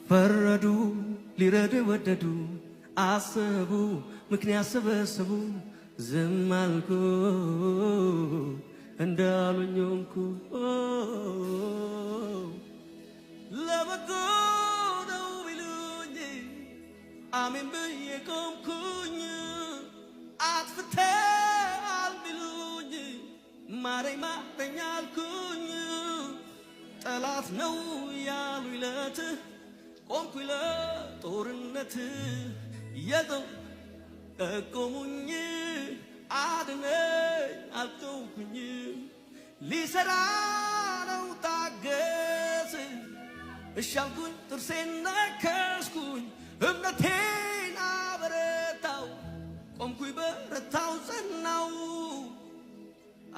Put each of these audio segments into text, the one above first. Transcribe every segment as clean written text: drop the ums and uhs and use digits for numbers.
ፈረዱ ሊረዱ ወደዱ አሰቡ ምክንያት ሰበሰቡ ዝም አልኩ እንዳሉኝ ሆንኩ ለበጎ ነው ቢሉኝ አሜን ብዬ ቆምኩኝ አጥፍተሃል ቢሉኝ ማረኝ ማረኝ አልኩኝ ጠላት ነው ያሉኝ ለት ቆምኩኝ ለጦርነት የጠቆሙኝ አድነኝ አልተውኩኝ ሊሰራ ነው ታገስ እሻልኩኝ ጥርሴን ነከስኩኝ እምነቴን አበረታው ቆምኩኝ በረታው ጸናው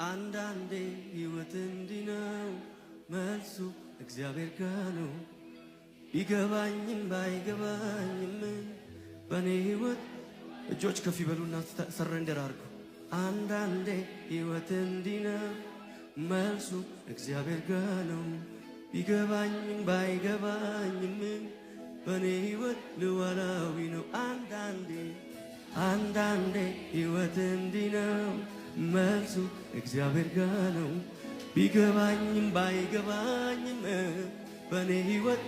አንዳንዴ ሕይወት እንዲህ ነው መልሱ እግዚአብሔር ጋር ነው ቢገባኝም ባይገባኝም በኔ ሕይወት እጆች ከፍ ይበሉና ሰረንደር አድርጉ አንዳንዴ ሕይወት እንዲህ ነው መልሱ እግዚአብሔር ጋር ነው ቢገባኝም ባይገባኝም በኔ ሕይወት ልዋላዊ ነው አንዳንዴ ሕይወት እንዲህ ነው መልሱ እግዚአብሔር ጋር ነው ቢገባኝም ባይገባኝም በኔ ሕይወት